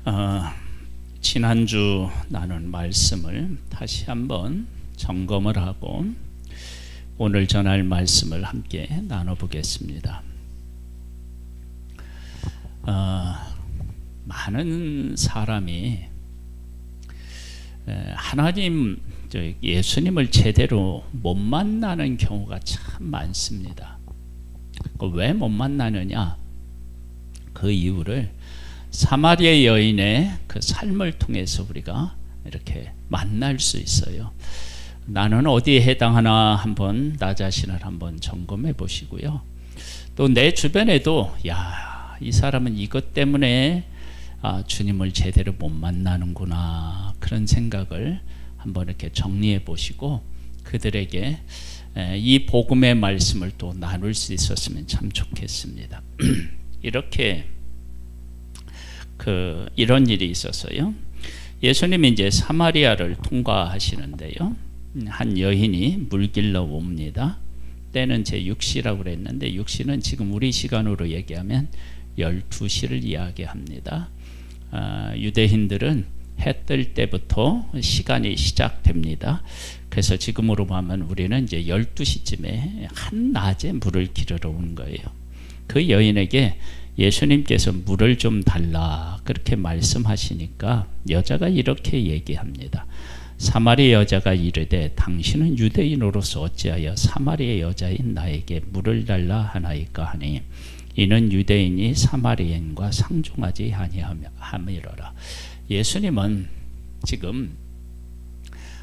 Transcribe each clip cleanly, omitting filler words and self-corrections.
어, 지난주 나눈 말씀을 다시 한번 점검을 하고 오늘 전할 말씀을 함께 나눠보겠습니다. 많은 사람이 하나님, 예수님을 제대로 못 만나는 경우가 참 많습니다. 왜 못 만나느냐? 그 이유를 사마리아 여인의 그 삶을 통해서 우리가 이렇게 만날 수 있어요. 나는 어디에 해당하나 한번 나 자신을 한번 점검해 보시고요. 또 내 주변에도 이 사람은 이것 때문에 주님을 제대로 못 만나는구나, 그런 생각을 한번 이렇게 정리해 보시고 그들에게 이 복음의 말씀을 또 나눌 수 있었으면 참 좋겠습니다. 이렇게 이런 일이 있었어요. 예수님이 이제 사마리아를 통과하시는데요, 한 여인이 물길러 옵니다. 때는 제 6시라고 그랬는데 6시는 지금 우리 시간으로 얘기하면 12시를 이야기합니다. 유대인들은 해 뜰 때부터 시간이 시작됩니다. 그래서 지금으로 보면 우리는 이제 12시쯤에 한낮에 물을 기르러 온 거예요. 그 여인에게 예수님께서 물을 좀 달라 그렇게 말씀하시니까 여자가 이렇게 얘기합니다. 사마리아 여자가 이르되 당신은 유대인으로서 어찌하여 사마리아 여자인 나에게 물을 달라 하나이까 하니 이는 유대인이 사마리아인과 상종하지 아니함이로라. 예수님은 지금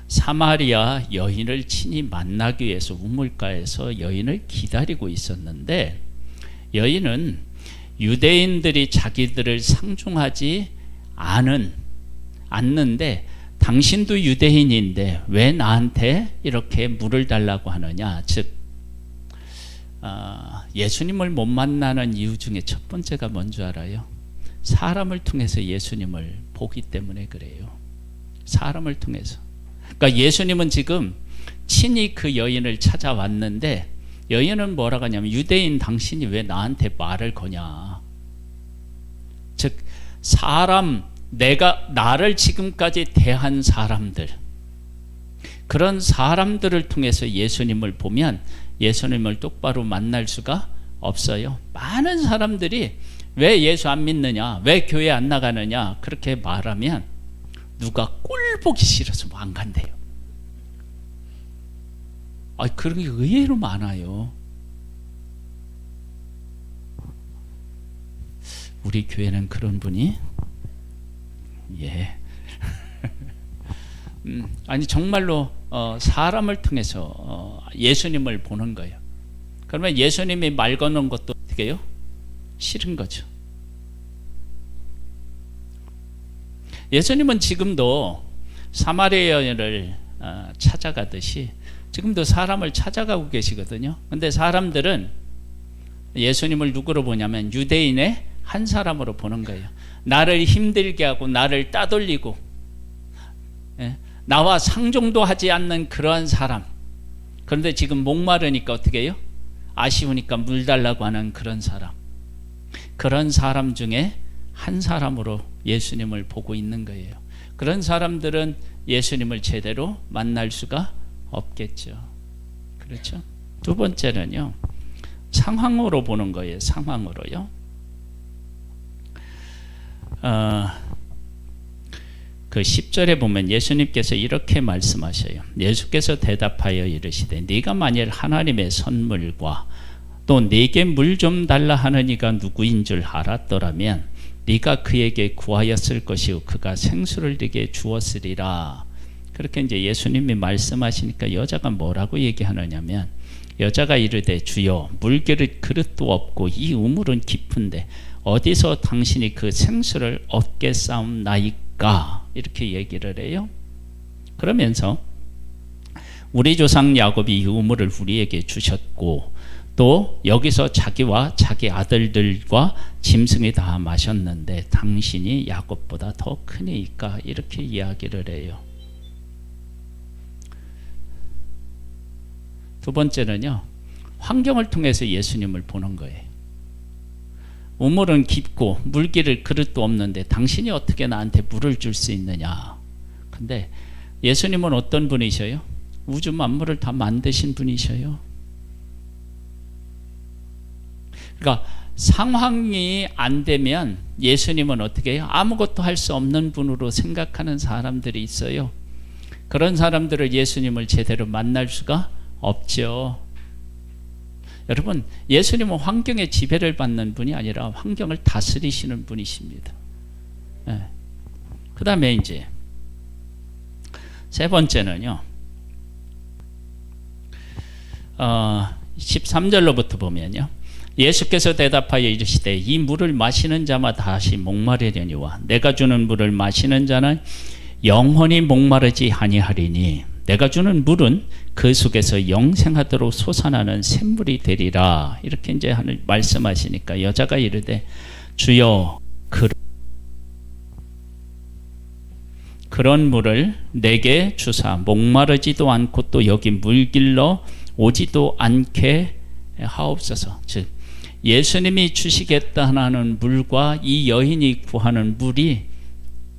사마리아 여인을 친히 만나기 위해서 우물가에서 여인을 기다리고 있었는데, 여인은 유대인들이 자기들을 상종하지 않는데 당신도 유대인인데 왜 나한테 이렇게 물을 달라고 하느냐. 즉 예수님을 못 만나는 이유 중에 첫 번째가 뭔지 알아요? 사람을 통해서 예수님을 보기 때문에 그래요. 사람을 통해서. 그러니까 예수님은 지금 친히 그 여인을 찾아왔는데 여인은 뭐라고 하냐면 유대인 당신이 왜 나한테 말을 거냐. 즉 나를 지금까지 대한 사람들, 그런 사람들을 통해서 예수님을 보면 예수님을 똑바로 만날 수가 없어요. 많은 사람들이 왜 예수 안 믿느냐, 왜 교회 안 나가느냐 그렇게 말하면 누가 꼴 보기 싫어서 안 간대요. 그런 게 의외로 많아요. 우리 교회는 그런 분이 아니 정말로 사람을 통해서 예수님을 보는 거예요. 그러면 예수님이 말 거는 것도 어떻게 해요? 싫은 거죠. 예수님은 지금도 사마리아 여인을 찾아가듯이 지금도 사람을 찾아가고 계시거든요. 근데 사람들은 예수님을 누구로 보냐면 유대인의 한 사람으로 보는 거예요. 나를 힘들게 하고 나를 따돌리고 나와 상종도 하지 않는 그러한 사람. 그런데 지금 목마르니까 어떻게 해요? 아쉬우니까 물 달라고 하는 그런 사람. 그런 사람 중에 한 사람으로 예수님을 보고 있는 거예요. 그런 사람들은 예수님을 제대로 만날 수가 없겠죠. 그렇죠? 두 번째는요, 상황으로 보는 거예요. 상황으로요. 그 10절에 보면 예수님께서 이렇게 말씀하셔요. 예수께서 대답하여 이르시되 네가 만일 하나님의 선물과 또 네게 물 좀 달라 하는 이가 누구인 줄 알았더라면 네가 그에게 구하였을 것이요 그가 생수를 네게 주었으리라. 그렇게 이제 예수님이 말씀하시니까 여자가 뭐라고 얘기하느냐면, 여자가 이르되 주여 물그릇도 없고 이 우물은 깊은데 어디서 당신이 그 생수를 얻겠사옵나이까, 이렇게 얘기를 해요. 그러면서 우리 조상 야곱이 이 우물을 우리에게 주셨고 또 여기서 자기와 자기 아들들과 짐승이 다 마셨는데 당신이 야곱보다 더 크니까, 이렇게 이야기를 해요. 두 번째는요, 환경을 통해서 예수님을 보는 거예요. 우물은 깊고 물기를 그릇도 없는데 당신이 어떻게 나한테 물을 줄 수 있느냐. 근데 예수님은 어떤 분이셔요? 우주 만물을 다 만드신 분이셔요. 그러니까 상황이 안 되면 예수님은 어떻게 해요? 아무것도 할 수 없는 분으로 생각하는 사람들이 있어요. 그런 사람들을 예수님을 제대로 만날 수가 없죠. 여러분, 예수님은 환경의 지배를 받는 분이 아니라 환경을 다스리시는 분이십니다. 네. 그 다음에 이제 세 번째는요, 13절로부터 보면요, 예수께서 대답하여 이르시되 이 물을 마시는 자마다 다시 목마르려니와 내가 주는 물을 마시는 자는 영원히 목마르지 아니하리니 내가 주는 물은 그 속에서 영생하도록 솟아나는 샘물이 되리라. 이렇게 이제 말씀하시니까 여자가 이르되 주여 그런 물을 내게 주사 목마르지도 않고 또 여기 물길러 오지도 않게 하옵소서. 즉 예수님이 주시겠다 하는 물과 이 여인이 구하는 물이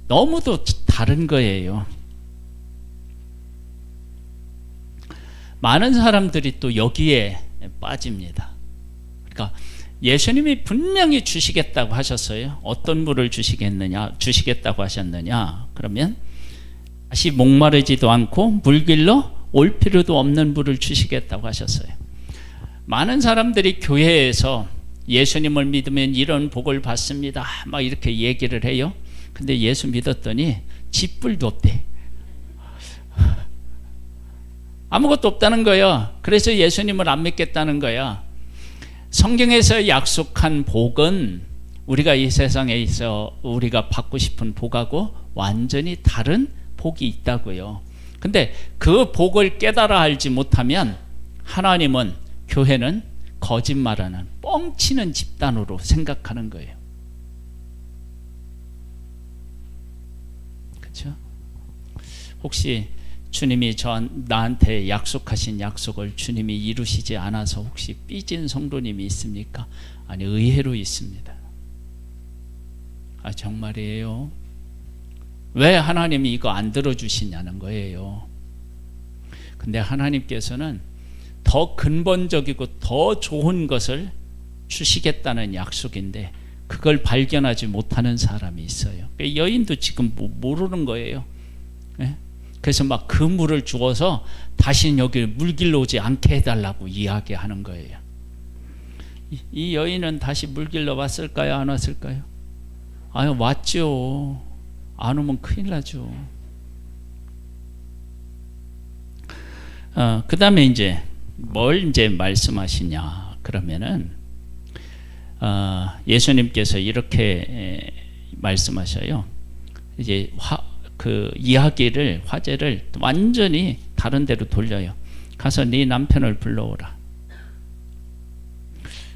너무도 다른 거예요. 많은 사람들이 또 여기에 빠집니다. 그러니까 예수님이 분명히 주시겠다고 하셨어요. 어떤 물을 주시겠다고 하셨느냐? 그러면 다시 목마르지도 않고 물길러 올 필요도 없는 물을 주시겠다고 하셨어요. 많은 사람들이 교회에서 예수님을 믿으면 이런 복을 받습니다, 막 이렇게 얘기를 해요. 근데 예수 믿었더니 집불도 없대. 아무것도 없다는 거예요. 그래서 예수님을 안 믿겠다는 거야. 성경에서 약속한 복은 우리가 이 세상에서 우리가 받고 싶은 복하고 완전히 다른 복이 있다고요. 근데 그 복을 깨달아 알지 못하면 하나님은, 교회는 거짓말하는 뻥치는 집단으로 생각하는 거예요. 그렇죠? 혹시 주님이 나한테 약속하신 약속을 주님이 이루시지 않아서 혹시 삐진 성도님이 있습니까? 아니, 의외로 있습니다. 아, 정말이에요. 왜 하나님이 이거 안 들어주시냐는 거예요. 근데 하나님께서는 더 근본적이고 더 좋은 것을 주시겠다는 약속인데 그걸 발견하지 못하는 사람이 있어요. 여인도 지금 모르는 거예요. 네? 그래서 막 그 물을 주어서 다시는 여기 물길로 오지 않게 해달라고 이야기하는 거예요. 이 여인은 다시 물길로 왔을까요? 안 왔을까요? 아유, 왔죠. 안 오면 큰일 나죠. 그 다음에 이제 뭘 이제 말씀하시냐 그러면은 예수님께서 이렇게 말씀하셔요. 이제 화제를 완전히 다른 데로 돌려요. 가서 네 남편을 불러오라.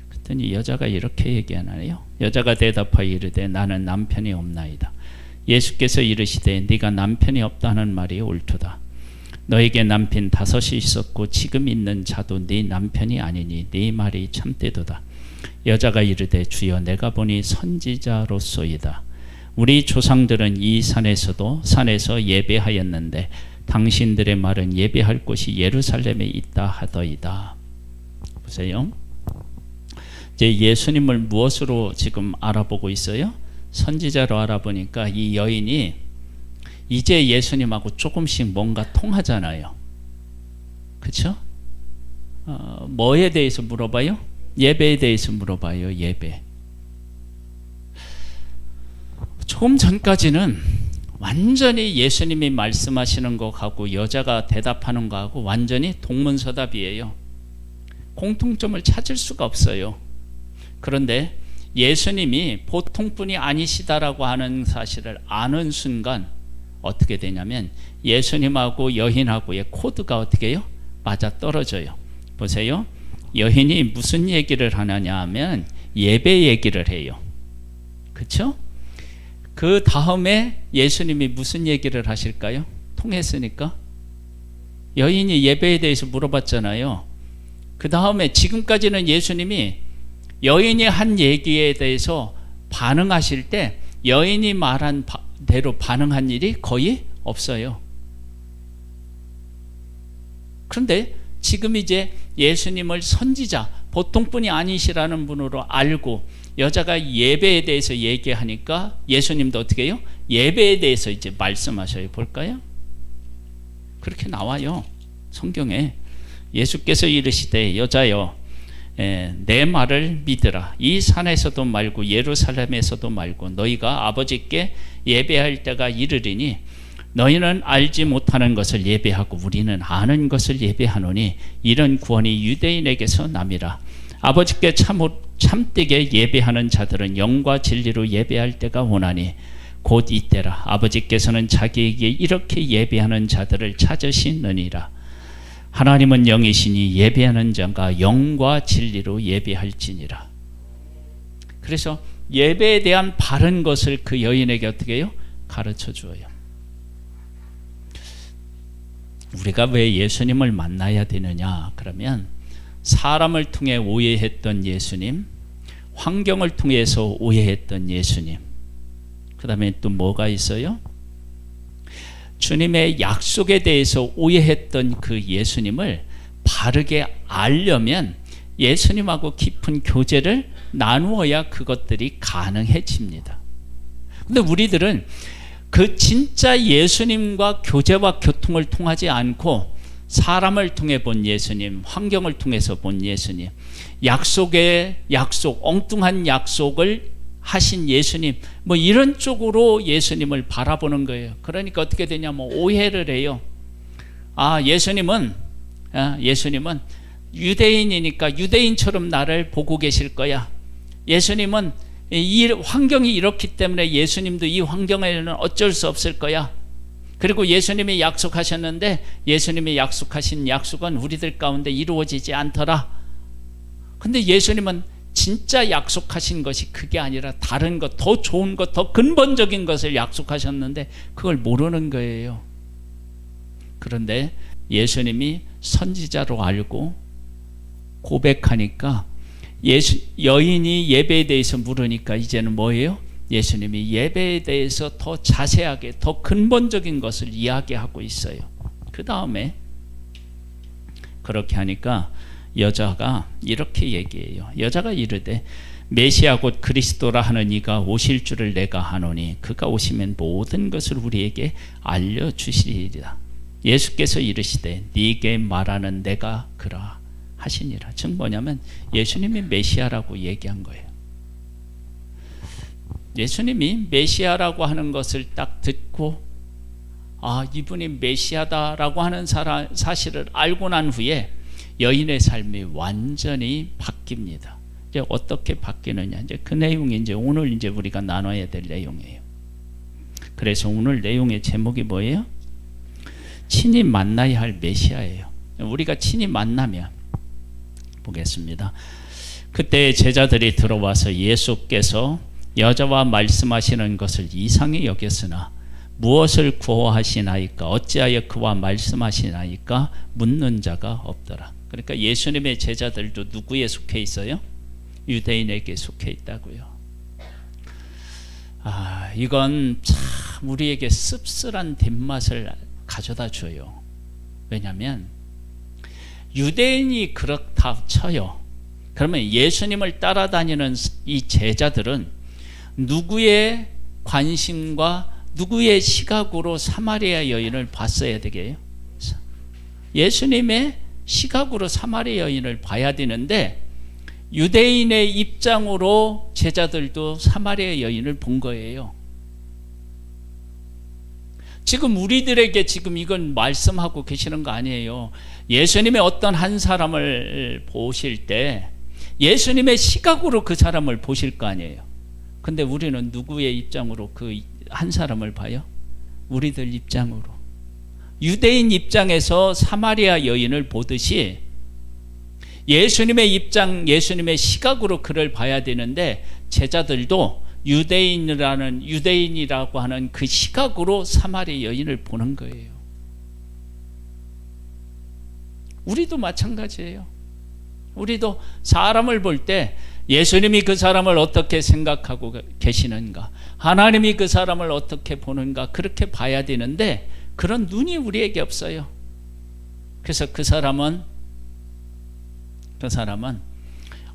그랬더니 여자가 이렇게 얘기하나요? 여자가 대답하여 이르되 나는 남편이 없나이다. 예수께서 이르시되 네가 남편이 없다는 말이 옳도다. 너에게 남편 5이 있었고 지금 있는 자도 네 남편이 아니니 네 말이 참되도다. 여자가 이르되 주여 내가 보니 선지자로소이다. 우리 조상들은 이 산에서 예배하였는데 당신들의 말은 예배할 곳이 예루살렘에 있다 하더이다. 보세요. 이제 예수님을 무엇으로 지금 알아보고 있어요? 선지자로 알아보니까 이 여인이 이제 예수님하고 조금씩 뭔가 통하잖아요. 그렇죠? 뭐에 대해서 물어봐요? 예배에 대해서 물어봐요. 예배. 조금 전까지는 완전히 예수님이 말씀하시는 것하고 여자가 대답하는 것하고 완전히 동문서답이에요. 공통점을 찾을 수가 없어요. 그런데 예수님이 보통분이 아니시다라고 하는 사실을 아는 순간 어떻게 되냐면 예수님하고 여인하고의 코드가 어떻게 해요? 맞아 떨어져요. 보세요. 여인이 무슨 얘기를 하느냐 하면 예배 얘기를 해요. 그렇죠? 그 다음에 예수님이 무슨 얘기를 하실까요? 통했으니까. 여인이 예배에 대해서 물어봤잖아요. 그 다음에 지금까지는 예수님이 여인이 한 얘기에 대해서 반응하실 때 여인이 말한 대로 반응한 일이 거의 없어요. 그런데 지금 이제 예수님을 선지자, 보통 분이 아니시라는 분으로 알고 여자가 예배에 대해서 얘기하니까 예수님도 어떻게 해요? 예배에 대해서 이제 말씀하셔요. 볼까요? 그렇게 나와요. 성경에. 예수께서 이르시되 여자여 내 말을 믿으라. 이 산에서도 말고 예루살렘에서도 말고 너희가 아버지께 예배할 때가 이르리니 너희는 알지 못하는 것을 예배하고 우리는 아는 것을 예배하노니 이런 구원이 유대인에게서 남이라. 아버지께 참되게 예배하는 자들은 영과 진리로 예배할 때가 오나니 곧 이때라. 아버지께서는 자기에게 이렇게 예배하는 자들을 찾으시느니라. 하나님은 영이시니 예배하는 자가 영과 진리로 예배할지니라. 그래서 예배에 대한 바른 것을 그 여인에게 어떻게 해요? 가르쳐 주어요. 우리가 왜 예수님을 만나야 되느냐? 그러면 사람을 통해 오해했던 예수님, 환경을 통해서 오해했던 예수님, 그 다음에 또 뭐가 있어요? 주님의 약속에 대해서 오해했던 그 예수님을 바르게 알려면 예수님하고 깊은 교제를 나누어야 그것들이 가능해집니다. 근데 우리들은 그 진짜 예수님과 교제와 교통을 통하지 않고 사람을 통해 본 예수님, 환경을 통해서 본 예수님, 약속의 약속, 엉뚱한 약속을 하신 예수님, 뭐 이런 쪽으로 예수님을 바라보는 거예요. 그러니까 어떻게 되냐면 오해를 해요. 예수님은 유대인이니까 유대인처럼 나를 보고 계실 거야. 예수님은 이 환경이 이렇기 때문에 예수님도 이 환경에는 어쩔 수 없을 거야. 그리고 예수님이 약속하셨는데 예수님이 약속하신 약속은 우리들 가운데 이루어지지 않더라. 근데 예수님은 진짜 약속하신 것이 그게 아니라 다른 것, 더 좋은 것, 더 근본적인 것을 약속하셨는데 그걸 모르는 거예요. 그런데 예수님이 선지자로 알고 고백하니까 여인이 예배에 대해서 물으니까 이제는 뭐예요? 예수님이 예배에 대해서 더 자세하게 더 근본적인 것을 이야기하고 있어요. 그 다음에 그렇게 하니까 여자가 이렇게 얘기해요. 여자가 이르되 메시아 곧 그리스도라 하는 이가 오실 줄을 내가 아노니 그가 오시면 모든 것을 우리에게 알려주시리라. 예수께서 이르시되 네게 말하는 내가 그라 하시니라. 즉 뭐냐면 예수님이 메시아라고 얘기한 거예요. 예수님이 메시아라고 하는 것을 딱 듣고 이분이 메시아다라고 하는 사실을 알고 난 후에 여인의 삶이 완전히 바뀝니다. 이제 어떻게 바뀌느냐? 이제 그 내용이 이제 오늘 이제 우리가 나눠야 될 내용이에요. 그래서 오늘 내용의 제목이 뭐예요? 친히 만나야 할 메시아예요. 우리가 친히 만나면 보겠습니다. 그때 제자들이 들어와서 예수께서 여자와 말씀하시는 것을 이상히 여겼으나 무엇을 구하시나이까 어찌하여 그와 말씀하시나이까 묻는 자가 없더라. 그러니까 예수님의 제자들도 누구에 속해 있어요? 유대인에게 속해 있다고요. 이건 참 우리에게 씁쓸한 뒷맛을 가져다 줘요. 왜냐하면 유대인이 그렇다 쳐요. 그러면 예수님을 따라다니는 이 제자들은 누구의 관심과 누구의 시각으로 사마리아 여인을 봤어야 되게요? 예수님의 시각으로 사마리아 여인을 봐야 되는데 유대인의 입장으로 제자들도 사마리아 여인을 본 거예요. 지금 우리들에게 지금 이건 말씀하고 계시는 거 아니에요. 예수님의 어떤 한 사람을 보실 때 예수님의 시각으로 그 사람을 보실 거 아니에요. 근데 우리는 누구의 입장으로 그 한 사람을 봐요? 우리들 입장으로. 유대인 입장에서 사마리아 여인을 보듯이 예수님의 입장, 예수님의 시각으로 그를 봐야 되는데 제자들도 유대인이라고 하는 그 시각으로 사마리아 여인을 보는 거예요. 우리도 마찬가지예요. 우리도 사람을 볼 때 예수님이 그 사람을 어떻게 생각하고 계시는가, 하나님이 그 사람을 어떻게 보는가, 그렇게 봐야 되는데 그런 눈이 우리에게 없어요. 그래서 그 사람은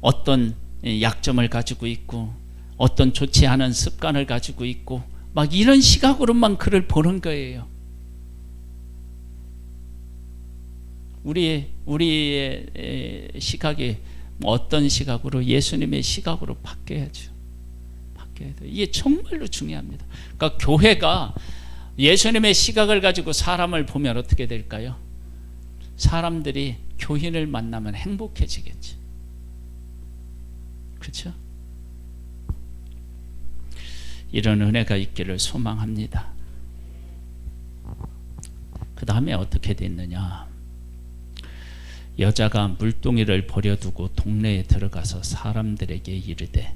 어떤 약점을 가지고 있고 어떤 좋지 않은 습관을 가지고 있고 막 이런 시각으로만 그를 보는 거예요. 우리의 시각이 어떤 시각으로, 예수님의 시각으로 바뀌어야죠. 바뀌어야 돼요. 이게 정말로 중요합니다. 그러니까 교회가 예수님의 시각을 가지고 사람을 보면 어떻게 될까요? 사람들이 교인을 만나면 행복해지겠죠. 그렇죠? 이런 은혜가 있기를 소망합니다. 그 다음에 어떻게 됐느냐? 여자가 물동이를 버려두고 동네에 들어가서 사람들에게 이르되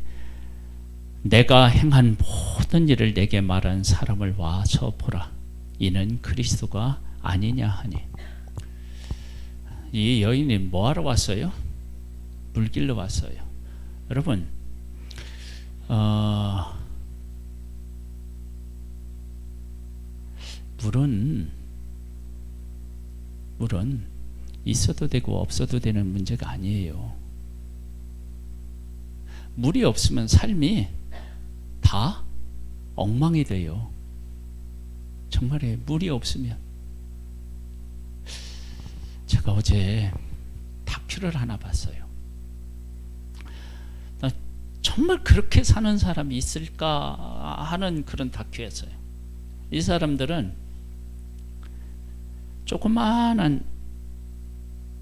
내가 행한 모든 일을 내게 말한 사람을 와서 보라. 이는 그리스도가 아니냐 하니. 이 여인이 뭐하러 왔어요? 물길로 왔어요. 여러분, 물은 있어도 되고 없어도 되는 문제가 아니에요. 물이 없으면 삶이 다 엉망이 돼요. 정말에 물이 없으면. 제가 어제 다큐를 하나 봤어요. 정말 그렇게 사는 사람이 있을까 하는 그런 다큐였어요. 이 사람들은 조그마한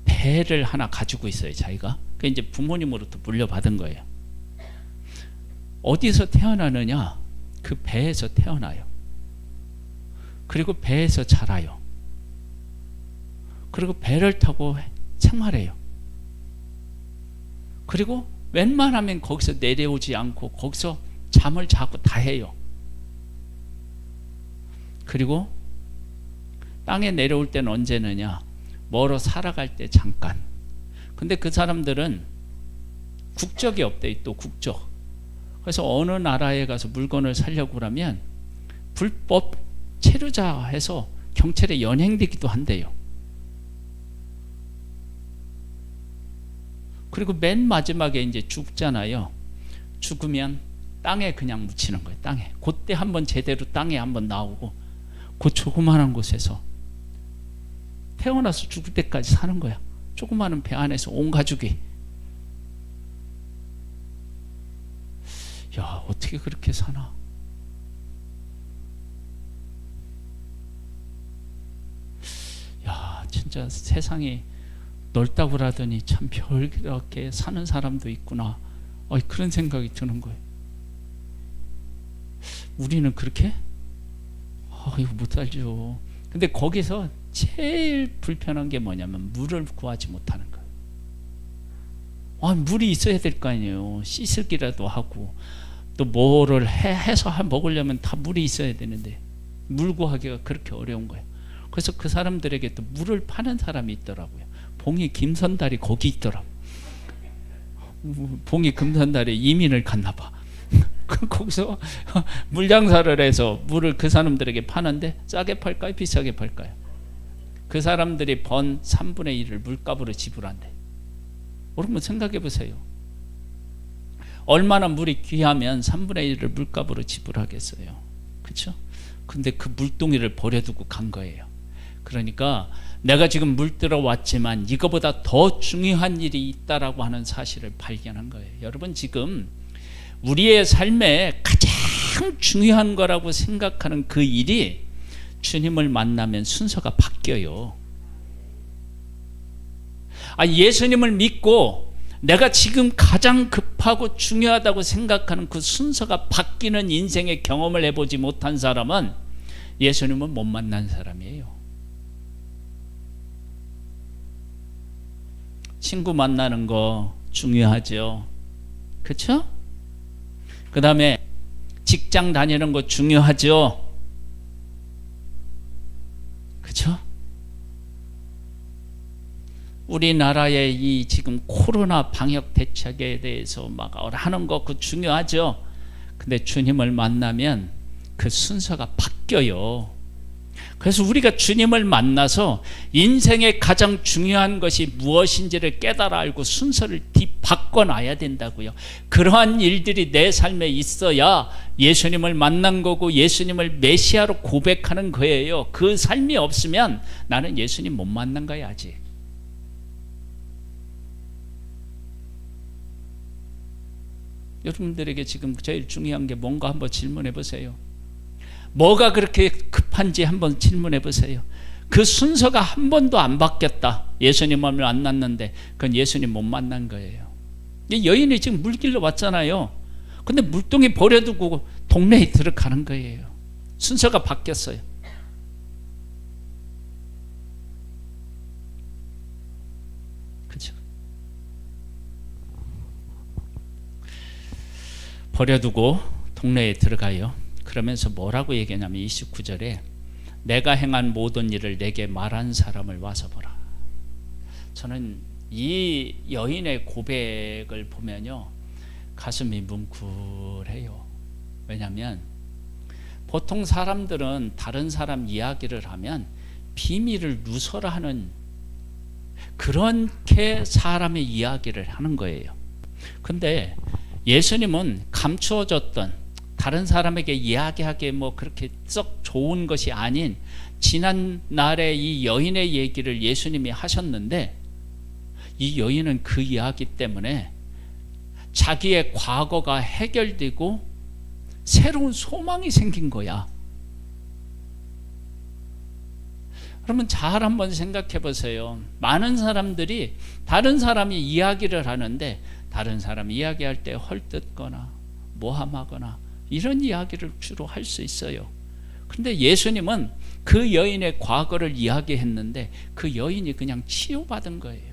배를 하나 가지고 있어요. 자기가. 그 이제 부모님으로부터 물려받은 거예요. 어디서 태어나느냐? 그 배에서 태어나요. 그리고 배에서 자라요. 그리고 배를 타고 생활해요. 그리고 웬만하면 거기서 내려오지 않고 거기서 잠을 자고 다 해요. 그리고 땅에 내려올 때는 언제느냐? 멀어 살아갈 때 잠깐. 근데 그 사람들은 국적이 없대요. 또 국적. 그래서 어느 나라에 가서 물건을 사려고 하면 불법 체류자 해서 경찰에 연행되기도 한대요. 그리고 맨 마지막에 이제 죽잖아요. 죽으면 땅에 그냥 묻히는 거예요. 땅에. 그때 한번 제대로 땅에 한번 나오고 그 조그마한 곳에서 태어나서 죽을 때까지 사는 거야. 조그마한 배 안에서 온 가족이. 야, 어떻게 그렇게 사나? 야, 진짜 세상이 넓다고 하더니 참 별렇게 사는 사람도 있구나. 그런 생각이 드는 거예요. 우리는 그렇게? 이거 못 살죠. 근데 거기서 제일 불편한 게 뭐냐면 물을 구하지 못하는 거예요. 물이 있어야 될 거 아니에요. 씻을기라도 하고 또 뭐를 해서 먹으려면 다 물이 있어야 되는데 물 구하기가 그렇게 어려운 거예요. 그래서 그 사람들에게 또 물을 파는 사람이 있더라고요. 봉이 김선달이 거기 있더라고. 봉이 금선달에 이민을 갔나 봐. 거기서 물장사를 해서 물을 그 사람들에게 파는데 싸게 팔까요? 비싸게 팔까요? 그 사람들이 번 3분의 1을 물값으로 지불한대. 여러분 생각해 보세요. 얼마나 물이 귀하면 3분의 1을 물값으로 지불하겠어요. 그렇죠? 근데 그 물동이를 버려두고 간 거예요. 그러니까 내가 지금 물 들어왔지만 이거보다 더 중요한 일이 있다라고 하는 사실을 발견한 거예요. 여러분 지금 우리의 삶에 가장 중요한 거라고 생각하는 그 일이 주님을 만나면 순서가 바뀌어요. 예수님을 믿고 내가 지금 가장 급하고 중요하다고 생각하는 그 순서가 바뀌는 인생의 경험을 해보지 못한 사람은 예수님을 못 만난 사람이에요. 친구 만나는 거 중요하죠. 그렇죠? 그 다음에 직장 다니는 거 중요하죠. 그렇죠? 우리나라의 이 지금 코로나 방역 대책에 대해서 막 하는 거 그 중요하죠. 근데 주님을 만나면 그 순서가 바뀌어요. 그래서 우리가 주님을 만나서 인생의 가장 중요한 것이 무엇인지를 깨달아 알고 순서를 바꿔놔야 된다고요. 그러한 일들이 내 삶에 있어야 예수님을 만난 거고 예수님을 메시아로 고백하는 거예요. 그 삶이 없으면 나는 예수님 못 만난 거야 아직. 여러분들에게 지금 제일 중요한 게 뭔가 한번 질문해 보세요. 뭐가 그렇게 급한지 한번 질문해 보세요. 그 순서가 한 번도 안 바뀌었다. 예수님을 만났는데 그건 예수님 못 만난 거예요. 이 여인이 지금 물길로 왔잖아요. 근데 물동이 버려두고 동네에 들어가는 거예요. 순서가 바뀌었어요. 그렇죠? 버려두고 동네에 들어가요. 그러면서 뭐라고 얘기하냐면 29절에 내가 행한 모든 일을 내게 말한 사람을 와서 보라. 저는 이 여인의 고백을 보면요 가슴이 뭉클해요. 왜냐하면 보통 사람들은 다른 사람 이야기를 하면 비밀을 누설을 하는 그렇게 사람의 이야기를 하는 거예요. 근데 예수님은 감추어졌던 다른 사람에게 이야기하기에 뭐 그렇게 썩 좋은 것이 아닌 지난 날의 이 여인의 얘기를 예수님이 하셨는데 이 여인은 그 이야기 때문에 자기의 과거가 해결되고 새로운 소망이 생긴 거야. 그러면 잘 한번 생각해 보세요. 많은 사람들이 다른 사람이 이야기를 하는데 다른 사람이 이야기할 때 헐뜯거나 모함하거나 이런 이야기를 주로 할 수 있어요. 근데 예수님은 그 여인의 과거를 이야기했는데 그 여인이 그냥 치유받은 거예요.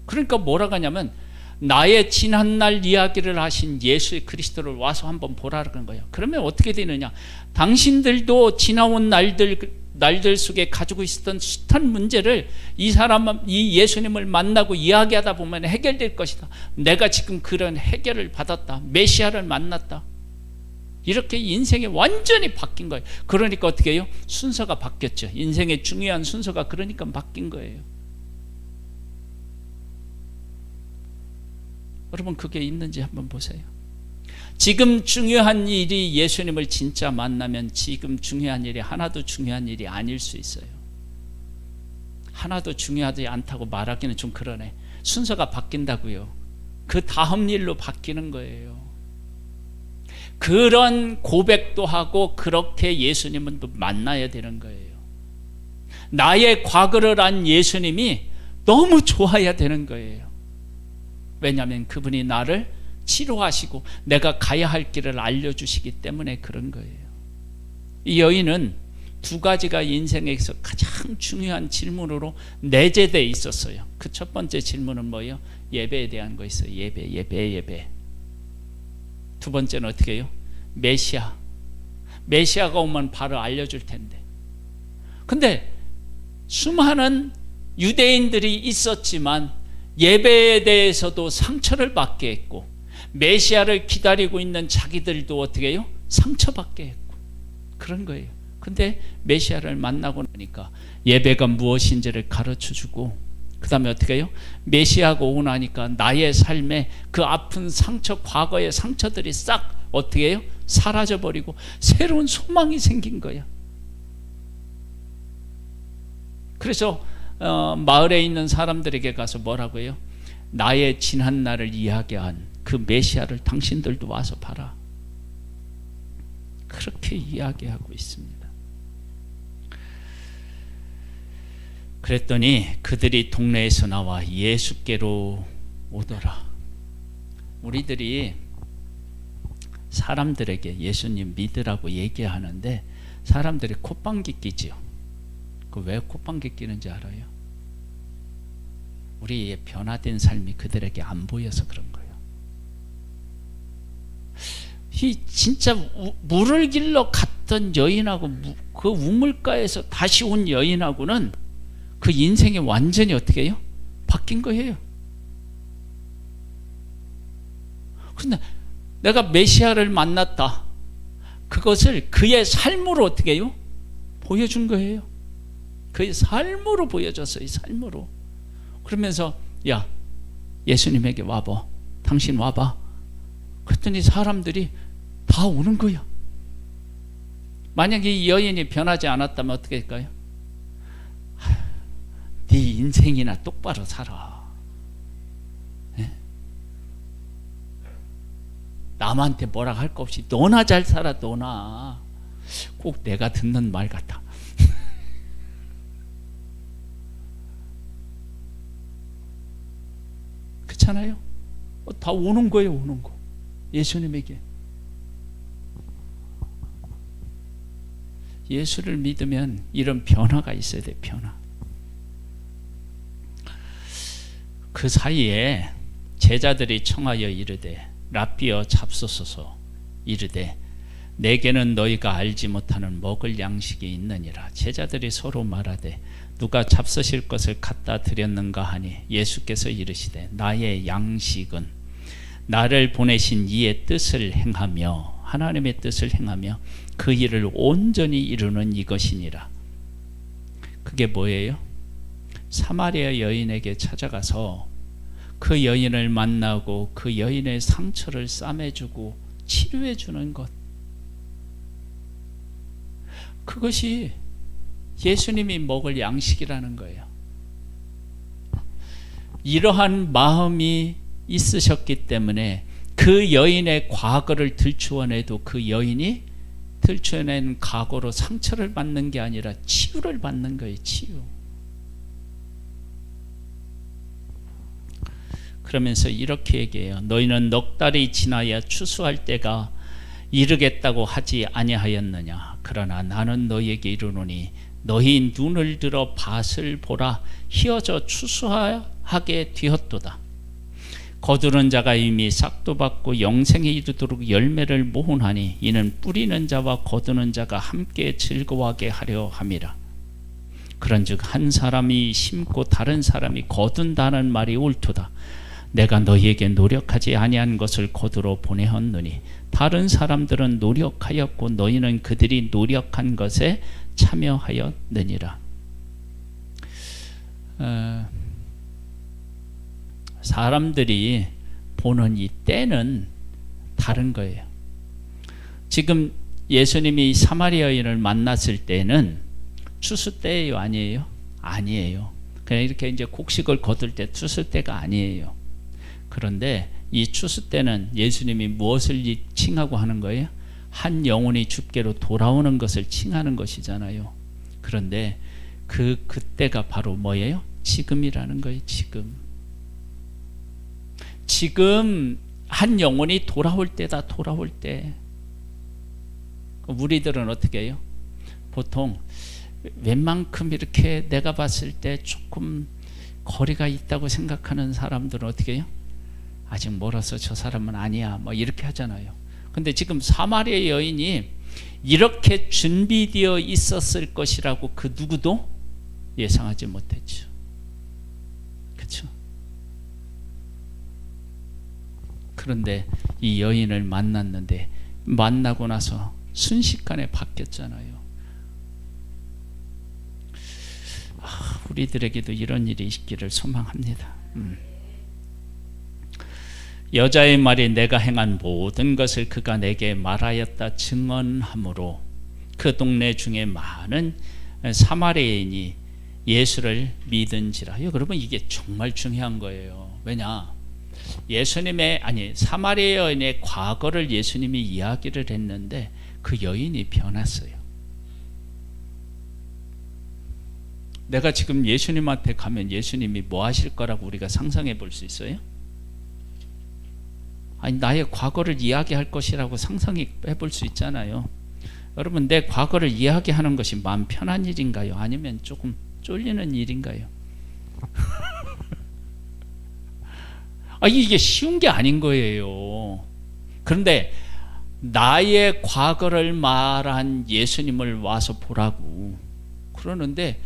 그러니까 뭐라고 하냐면 나의 지난날 이야기를 하신 예수 그리스도를 와서 한번 보라는 거예요. 그러면 어떻게 되느냐? 당신들도 지나온 날들 속에 가지고 있었던 숱한 문제를 이 예수님을 만나고 이야기하다 보면 해결될 것이다. 내가 지금 그런 해결을 받았다. 메시아를 만났다. 이렇게 인생이 완전히 바뀐 거예요. 그러니까 어떻게 해요? 순서가 바뀌었죠. 인생의 중요한 순서가 그러니까 바뀐 거예요. 여러분 그게 있는지 한번 보세요. 지금 중요한 일이 예수님을 진짜 만나면 지금 중요한 일이 하나도 중요한 일이 아닐 수 있어요. 하나도 중요하지 않다고 말하기는 좀 그러네. 순서가 바뀐다고요. 그 다음 일로 바뀌는 거예요. 그런 고백도 하고 그렇게 예수님은 또 만나야 되는 거예요. 나의 과거를 안 예수님이 너무 좋아야 되는 거예요. 왜냐하면 그분이 나를 치료하시고 내가 가야 할 길을 알려주시기 때문에 그런 거예요. 이 여인은 두 가지가 인생에서 가장 중요한 질문으로 내재되어 있었어요. 그 첫 번째 질문은 뭐예요? 예배에 대한 거 있어요. 예배. 두 번째는 어떻게 해요? 메시아가 오면 바로 알려줄 텐데. 근데 수많은 유대인들이 있었지만 예배에 대해서도 상처를 받게 했고 메시아를 기다리고 있는 자기들도 어떻게 해요? 상처받게 했고 그런 거예요. 근데 메시아를 만나고 나니까 예배가 무엇인지를 가르쳐주고 그 다음에 어떻게 해요? 메시아가 오고 나니까 나의 삶에 그 아픈 상처, 과거의 상처들이 싹 어떻게 해요? 사라져버리고 새로운 소망이 생긴 거야. 그래서 마을에 있는 사람들에게 가서 뭐라고 해요? 나의 지난 날을 이야기한 그 메시아를 당신들도 와서 봐라. 그렇게 이야기하고 있습니다. 그랬더니 그들이 동네에서 나와 예수께로 오더라. 우리들이 사람들에게 예수님 믿으라고 얘기하는데 사람들이 콧방귀 끼지요. 그 왜 콧방귀 끼는지 알아요? 우리의 변화된 삶이 그들에게 안 보여서 그런 거예요. 이 진짜 물을 길러 갔던 여인하고 그 우물가에서 다시 온 여인하고는 그 인생이 완전히 어떻게 해요? 바뀐 거예요. 근데 내가 메시아를 만났다. 그것을 그의 삶으로 어떻게 해요? 보여준 거예요. 그의 삶으로 보여줬어요. 삶으로. 그러면서 야, 예수님에게 와봐. 당신 와봐. 그랬더니 사람들이 다 오는 거야. 만약에 이 여인이 변하지 않았다면 어떻게 할까요? 네 인생이나 똑바로 살아. 네? 남한테 뭐라 할 거 없이 너나 잘 살아. 너나. 꼭 내가 듣는 말 같아. 그렇잖아요. 다 오는 거예요. 오는 거. 예수님에게. 예수를 믿으면 이런 변화가 있어야 돼. 변화. 그 사이에 제자들이 청하여 이르되 랍비여 잡수소서. 이르되 내게는 너희가 알지 못하는 먹을 양식이 있느니라. 제자들이 서로 말하되 누가 잡수실 것을 갖다 드렸는가 하니 예수께서 이르시되 나의 양식은 나를 보내신 이의 뜻을 행하며 하나님의 뜻을 행하며 그 일을 온전히 이루는 이것이니라. 그게 뭐예요? 사마리아 여인에게 찾아가서 그 여인을 만나고 그 여인의 상처를 싸매주고 치료해주는 것. 그것이 예수님이 먹을 양식이라는 거예요. 이러한 마음이 있으셨기 때문에 그 여인의 과거를 들추어내도 그 여인이 들추어낸 과거로 상처를 받는 게 아니라 치유를 받는 거예요. 치유. 그러면서 이렇게 얘기해요. 너희는 넉 달이 지나야 추수할 때가 이르겠다고 하지 아니하였느냐. 그러나 나는 너희에게 이르노니 너희 눈을 들어 밭을 보라. 휘어져 추수하게 되었도다. 거두는 자가 이미 싹도 받고 영생에 이르도록 열매를 모으나니 이는 뿌리는 자와 거두는 자가 함께 즐거워하게 하려 함이라. 그런즉 한 사람이 심고 다른 사람이 거둔다는 말이 옳도다. 내가 너희에게 노력하지 아니한 것을 거두러 보내었느니 다른 사람들은 노력하였고 너희는 그들이 노력한 것에 참여하였느니라. 사람들이 보는 이 때는 다른 거예요. 지금 예수님이 사마리아 여인을 만났을 때는 추수 때예요, 아니에요? 아니에요. 그냥 이렇게 이제 곡식을 거둘 때 추수 때가 아니에요. 그런데 이 추수 때는 예수님이 무엇을 칭하고 하는 거예요? 한 영혼이 주께로 돌아오는 것을 칭하는 것이잖아요. 그런데 그때가 바로 뭐예요? 지금이라는 거예요. 지금 한 영혼이 돌아올 때다. 돌아올 때. 우리들은 어떻게 해요? 보통 웬만큼 이렇게 내가 봤을 때 조금 거리가 있다고 생각하는 사람들은 어떻게 해요? 아직 멀어서 저 사람은 아니야. 뭐 이렇게 하잖아요. 근데 지금 사마리아 여인이 이렇게 준비되어 있었을 것이라고 그 누구도 예상하지 못했죠. 그렇죠? 그런데 이 여인을 만났는데 만나고 나서 순식간에 바뀌었잖아요. 우리들에게도 이런 일이 있기를 소망합니다. 여자의 말이 내가 행한 모든 것을 그가 내게 말하였다 증언하므로 그 동네 중에 많은 사마리아인이 예수를 믿은지라. 여러분 이게 정말 중요한 거예요. 왜냐? 사마리아 여인의 과거를 예수님이 이야기를 했는데 그 여인이 변했어요. 내가 지금 예수님한테 가면 예수님이 뭐 하실 거라고 우리가 상상해 볼 수 있어요? 아니, 나의 과거를 이야기할 것이라고 상상해 볼 수 있잖아요. 여러분, 내 과거를 이야기하는 것이 마음 편한 일인가요? 아니면 조금 쫄리는 일인가요? 이게 쉬운 게 아닌 거예요. 그런데 나의 과거를 말한 예수님을 와서 보라고 그러는데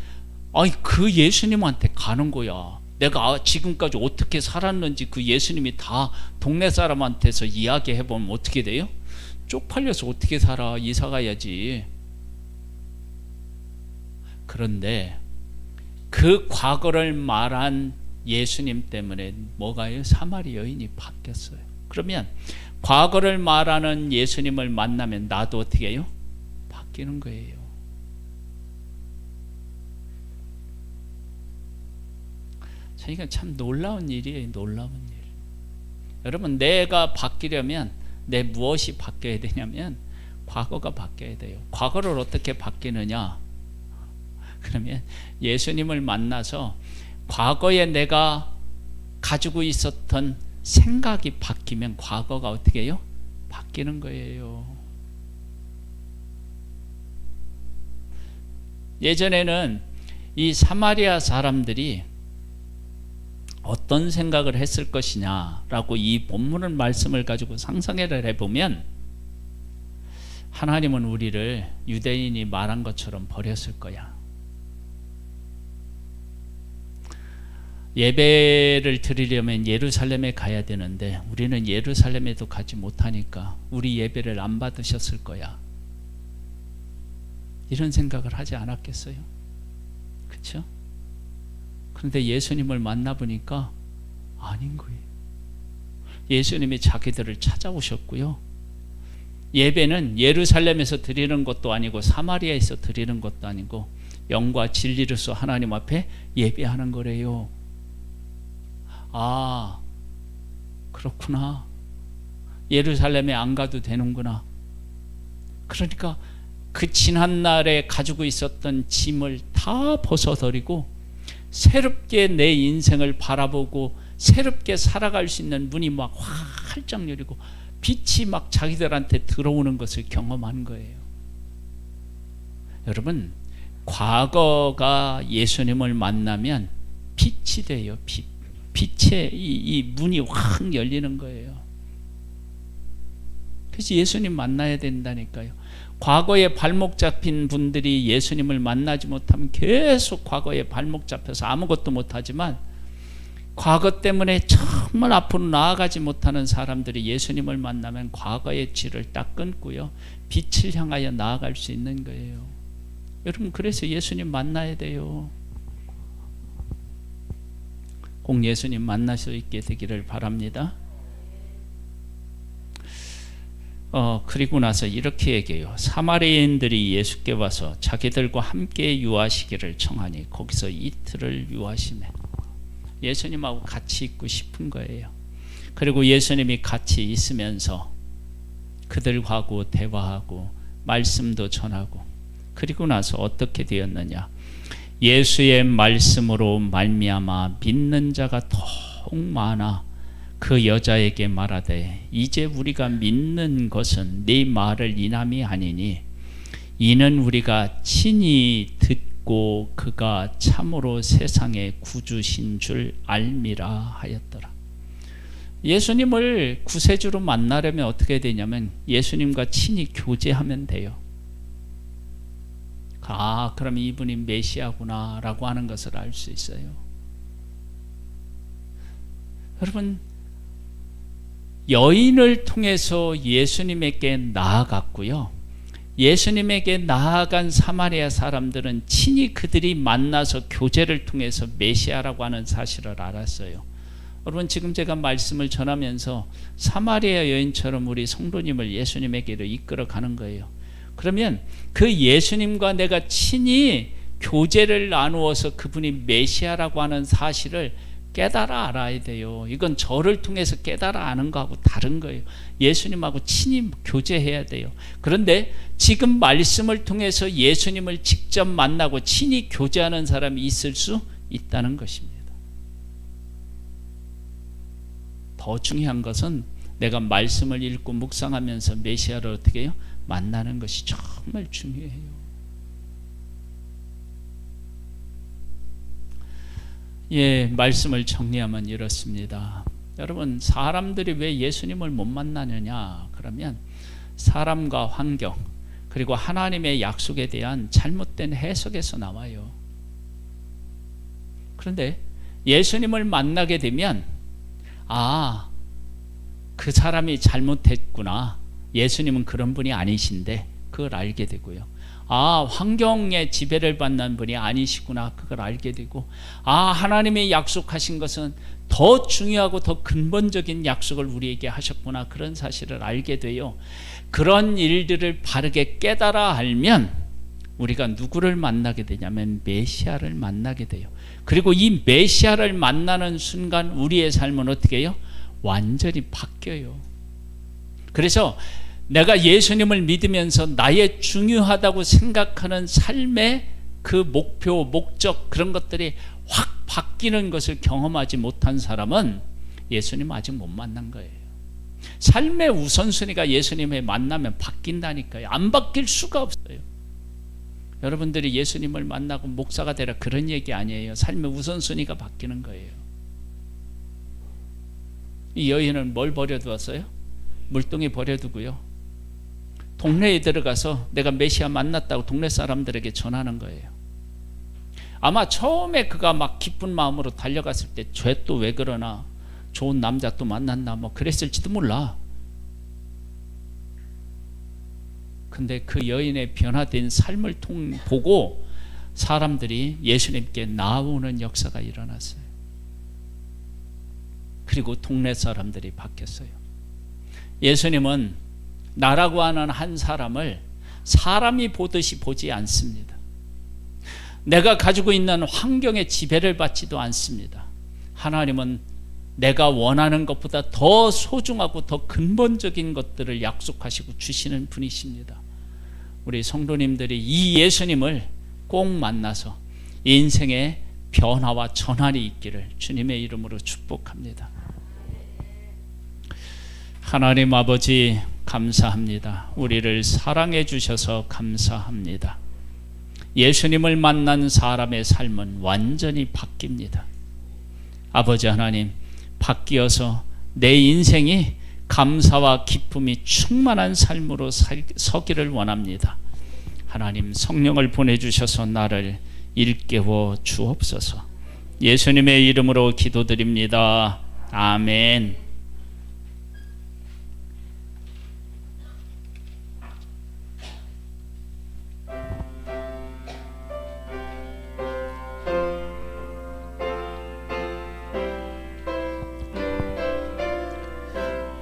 그 예수님한테 가는 거야. 내가 지금까지 어떻게 살았는지 그 예수님이 다 동네 사람한테서 이야기해보면 어떻게 돼요? 쪽팔려서 어떻게 살아? 이사 가야지. 그런데 그 과거를 말한 예수님 때문에 뭐가요? 사마리 여인이 바뀌었어요. 그러면 과거를 말하는 예수님을 만나면 나도 어떻게 해요? 바뀌는 거예요. 그러니까 참 놀라운 일이에요. 놀라운 일. 여러분, 내가 바뀌려면 내 무엇이 바뀌어야 되냐면 과거가 바뀌어야 돼요. 과거를 어떻게 바뀌느냐? 그러면 예수님을 만나서 과거에 내가 가지고 있었던 생각이 바뀌면 과거가 어떻게 해요? 바뀌는 거예요. 예전에는 이 사마리아 사람들이 어떤 생각을 했을 것이냐라고 이 본문의 말씀을 가지고 상상을 해보면 하나님은 우리를 유대인이 말한 것처럼 버렸을 거야. 예배를 드리려면 예루살렘에 가야 되는데 우리는 예루살렘에도 가지 못하니까 우리 예배를 안 받으셨을 거야. 이런 생각을 하지 않았겠어요? 그렇죠? 그런데 예수님을 만나보니까 아닌 거예요. 예수님이 자기들을 찾아오셨고요. 예배는 예루살렘에서 드리는 것도 아니고 사마리아에서 드리는 것도 아니고 영과 진리로서 하나님 앞에 예배하는 거래요. 아, 그렇구나. 예루살렘에 안 가도 되는구나. 그러니까 그 지난날에 가지고 있었던 짐을 다 벗어버리고 새롭게 내 인생을 바라보고 새롭게 살아갈 수 있는 문이 막 활짝 열리고 빛이 막 자기들한테 들어오는 것을 경험한 거예요. 여러분, 과거가 예수님을 만나면 빛이 돼요. 빛의 이 문이 확 열리는 거예요. 그래서 예수님 만나야 된다니까요. 과거에 발목 잡힌 분들이 예수님을 만나지 못하면 계속 과거에 발목 잡혀서 아무것도 못하지만 과거 때문에 정말 앞으로 나아가지 못하는 사람들이 예수님을 만나면 과거의 질을 딱 끊고요, 빛을 향하여 나아갈 수 있는 거예요. 여러분, 그래서 예수님 만나야 돼요. 꼭 예수님 만날 수 있게 되기를 바랍니다. 그리고 나서 이렇게 얘기해요. 사마리아인들이 예수께 와서 자기들과 함께 유하시기를 청하니 거기서 이틀을 유하시매. 예수님하고 같이 있고 싶은 거예요. 그리고 예수님이 같이 있으면서 그들하고 대화하고 말씀도 전하고, 그리고 나서 어떻게 되었느냐? 예수의 말씀으로 말미암아 믿는 자가 더욱 많아 그 여자에게 말하되 이제 우리가 믿는 것은 네 말을 인함이 아니니 이는 우리가 친히 듣고 그가 참으로 세상의 구주신 줄 알미라 하였더라. 예수님을 구세주로 만나려면 어떻게 되냐면 예수님과 친히 교제하면 돼요. 아, 그럼 이분이 메시아구나 라고 하는 것을 알 수 있어요. 여러분, 여인을 통해서 예수님에게 나아갔고요, 예수님에게 나아간 사마리아 사람들은 친히 그들이 만나서 교제를 통해서 메시아라고 하는 사실을 알았어요. 여러분, 지금 제가 말씀을 전하면서 사마리아 여인처럼 우리 성도님을 예수님에게로 이끌어 가는 거예요. 그러면 그 예수님과 내가 친히 교제를 나누어서 그분이 메시아라고 하는 사실을 깨달아 알아야 돼요. 이건 저를 통해서 깨달아 아는 거하고 다른 거예요. 예수님하고 친히 교제해야 돼요. 그런데 지금 말씀을 통해서 예수님을 직접 만나고 친히 교제하는 사람이 있을 수 있다는 것입니다. 더 중요한 것은 내가 말씀을 읽고 묵상하면서 메시아를 어떻게 해요? 만나는 것이 정말 중요해요. 예, 말씀을 정리하면 이렇습니다. 여러분, 사람들이 왜 예수님을 못 만나느냐? 그러면 사람과 환경, 그리고 하나님의 약속에 대한 잘못된 해석에서 나와요. 그런데 예수님을 만나게 되면 그 사람이 잘못했구나. 예수님은 그런 분이 아니신데 그걸 알게 되고요. 환경에 지배를 받는 분이 아니시구나. 그걸 알게 되고 하나님이 약속하신 것은 더 중요하고 더 근본적인 약속을 우리에게 하셨구나. 그런 사실을 알게 돼요. 그런 일들을 바르게 깨달아 알면 우리가 누구를 만나게 되냐면 메시아를 만나게 돼요. 그리고 이 메시아를 만나는 순간 우리의 삶은 어떻게 해요? 완전히 바뀌어요. 그래서 내가 예수님을 믿으면서 나의 중요하다고 생각하는 삶의 그 목표, 목적 그런 것들이 확 바뀌는 것을 경험하지 못한 사람은 예수님 아직 못 만난 거예요. 삶의 우선순위가 예수님을 만나면 바뀐다니까요. 안 바뀔 수가 없어요. 여러분들이 예수님을 만나고 목사가 되라 그런 얘기 아니에요. 삶의 우선순위가 바뀌는 거예요. 이 여인은 뭘 버려두었어요? 물동이 버려두고요. 동네에 들어가서 내가 메시아 만났다고 동네 사람들에게 전하는 거예요. 아마 처음에 그가 막 기쁜 마음으로 달려갔을 때 쟤 또 왜 그러나, 좋은 남자 또 만났나 뭐 그랬을지도 몰라. 근데 그 여인의 변화된 삶을 보고 사람들이 예수님께 나오는 역사가 일어났어요. 그리고 동네 사람들이 바뀌었어요. 예수님은 나라고 하는 한 사람을 사람이 보듯이 보지 않습니다. 내가 가지고 있는 환경에 지배를 받지도 않습니다. 하나님은 내가 원하는 것보다 더 소중하고 더 근본적인 것들을 약속하시고 주시는 분이십니다. 우리 성도님들이 이 예수님을 꼭 만나서 인생의 변화와 전환이 있기를 주님의 이름으로 축복합니다. 하나님 아버지 감사합니다. 우리를 사랑해 주셔서 감사합니다. 예수님을 만난 사람의 삶은 완전히 바뀝니다. 아버지 하나님, 바뀌어서 내 인생이 감사와 기쁨이 충만한 삶으로 서기를 원합니다. 하나님, 성령을 보내주셔서 나를 일깨워 주옵소서. 예수님의 이름으로 기도드립니다. 아멘.